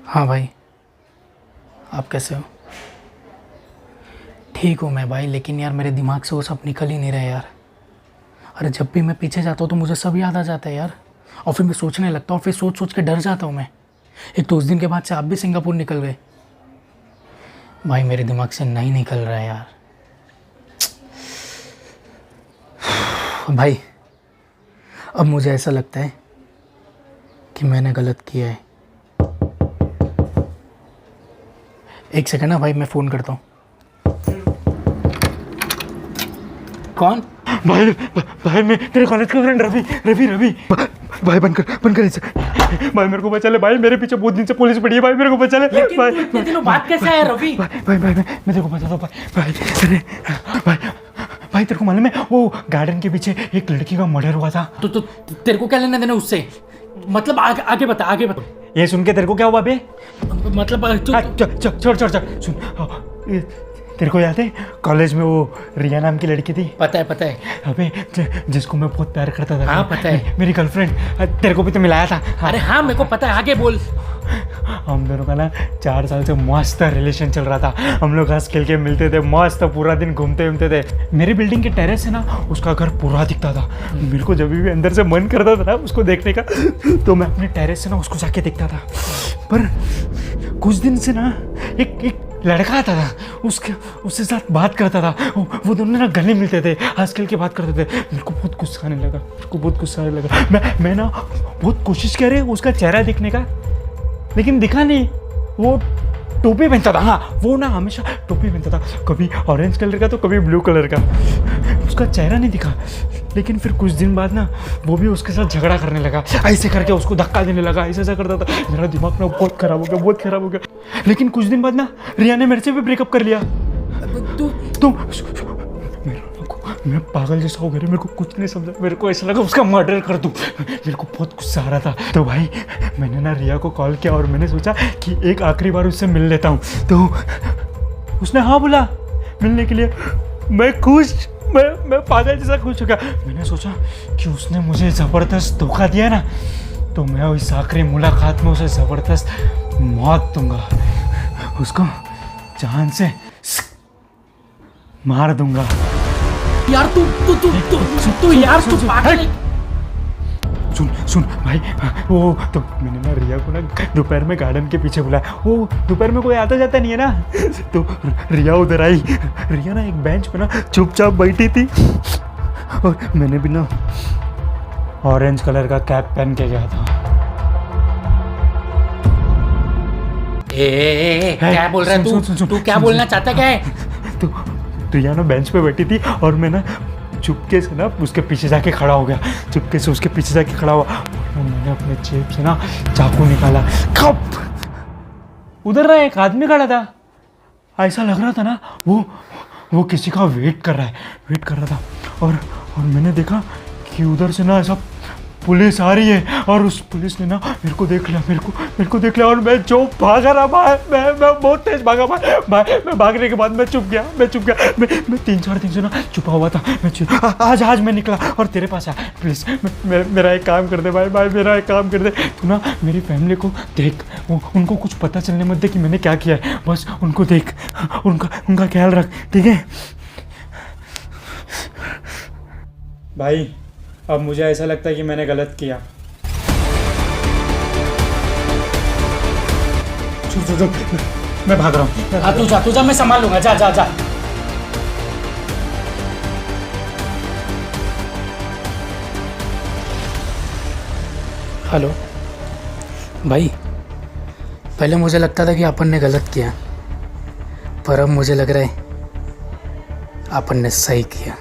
हाँ भाई, आप कैसे हो? ठीक हूँ मैं भाई, लेकिन यार मेरे दिमाग से वो सब निकल ही नहीं रहा यार। अरे जब भी मैं पीछे जाता हूँ तो मुझे सब याद आ जाता है यार, और फिर मैं सोचने लगता हूँ, फिर सोच सोच के डर जाता हूँ मैं। एक तो उस दिन के बाद से आप भी सिंगापुर निकल गए भाई, मेरे दिमाग से नहीं निकल रहा है यार। भाई अब मुझे ऐसा लगता है कि मैंने गलत किया है। एक सेकंड ना भाई, मैं फ़ोन करता हूँ। कौन? भाई भाई मैं तेरे कॉलेज का फ्रेंड रवि रवि रवि भाई बंद कर इसे। भाई मेरे को बचा ले भाई, मेरे पीछे बहुत दिन से पुलिस पड़ी है भाई, मेरे को बचा ले भाई। इतने दिनों बाद कैसे आया रवि? भाई मैं तेरे को बचा दो भाई अरे भाई भाई तेरे को मालूम है वो गार्डन के पीछे एक लड़की का मर्डर हुआ था। तो तेरे को क्या लेना देना उससे? मतलब आगे बता। ये सुन के तेरे को क्या हुआ बे? मतलब छोड़ सुन, तेरे को याद है कॉलेज में वो रिया नाम की लड़की थी? पता है। अबे जिसको मैं बहुत प्यार करता था। हाँ पता है, मेरी गर्लफ्रेंड। तेरे को भी तो मिलाया था। अरे हाँ मेरे को पता है, आगे बोल। हम दोनों का ना 4 साल से मस्त रिलेशन चल रहा था। हम लोग हंस खेल के मिलते थे, मस्त पूरा दिन घूमते थे। मेरी बिल्डिंग के टेरेस से ना उसका घर पूरा दिखता था। मेरे को जब भी अंदर से मन करता था ना उसको देखने का, तो मैं अपने टेरेस से ना उसको जाके देखता था। पर कुछ दिन से ना एक लड़का आता था, उसके साथ बात करता था। वो दोनों ना गले मिलते थे, हंस खेल के बात करते थे। मेरे को बहुत गुस्सा आने लगा। मैं ना बहुत कोशिश कर रही उसका चेहरा देखने का, लेकिन दिखा नहीं। वो टोपी पहनता था। हाँ वो ना हमेशा टोपी पहनता था, कभी ऑरेंज कलर का तो कभी ब्लू कलर का। उसका चेहरा नहीं दिखा। लेकिन फिर कुछ दिन बाद ना वो भी उसके साथ झगड़ा करने लगा, ऐसे करके उसको धक्का देने लगा, ऐसा करता था। मेरा दिमाग ना बहुत खराब हो गया। लेकिन कुछ दिन बाद ना रिया ने मेरे से भी ब्रेकअप कर लिया। तो मैं पागल जैसा हो गया, मेरे को कुछ नहीं समझा। मेरे को ऐसा लगा उसका मर्डर कर दूं। मेरे को बहुत गुस्सा आ रहा था। तो भाई मैंने ना रिया को कॉल किया और मैंने सोचा कि एक आखिरी बार उससे मिल लेता हूँ। तो उसने हाँ बोला मिलने के लिए। मैं पागल जैसा खुश हो गया। मैंने सोचा कि उसने मुझे ज़बरदस्त धोखा दिया ना, तो मैं इस आखिरी मुलाकात में उसे ज़बरदस्त मौत दूंगा, उसको जान से मार दूंगा। यार तू यार तू पागल है। सुन भाई, वो तो मैंने ना रिया को ना दोपहर में गार्डन के पीछे बुलाया। वो दोपहर में कोई आता जाता नहीं है ना, तो रिया उधर आई। रिया ना एक बेंच पे ना चुपचाप बैठी थी, और मैंने भी ना ऑरेंज कलर का कैप पहन के गया था। क्या बोल रहा है तू क्या बोलना चाहता क्या है? तो रिया ना बेंच पे बैठी थी और मैं ना चुपके से ना उसके पीछे जाके खड़ा हो गया। चुपके से उसके पीछे जाके खड़ा हुआ और मैंने अपने जेब से ना चाकू निकाला। कप उधर ना एक आदमी खड़ा था, ऐसा लग रहा था ना वो किसी का वेट कर रहा था। और मैंने देखा कि उधर से ना ऐसा पुलिस आ रही है, और उस पुलिस ने ना मेरे को देख लिया और मैं जो भागा रहा भाई, मैं बहुत तेज भागा भाई। मैं भागने के बाद मैं चुप गया। मैं 3-4 दिन से ना छुपा हुआ था। आज मैं निकला और तेरे पास आया। प्लीज़ मेरा एक काम कर दे भाई, मेरा एक काम कर दे। तू ना मेरी फैमिली को देख, उनको कुछ पता चलने मत दे कि मैंने क्या किया है। बस उनको देख, उनका ख्याल रख, ठीक है भाई? अब मुझे ऐसा लगता है कि मैंने गलत किया। मैं भाग रहा हूँ। तू जा, मैं संभाल लूंगा। जा। हेलो भाई, पहले मुझे लगता था कि अपन ने गलत किया, पर अब मुझे लग रहा है अपन ने सही किया।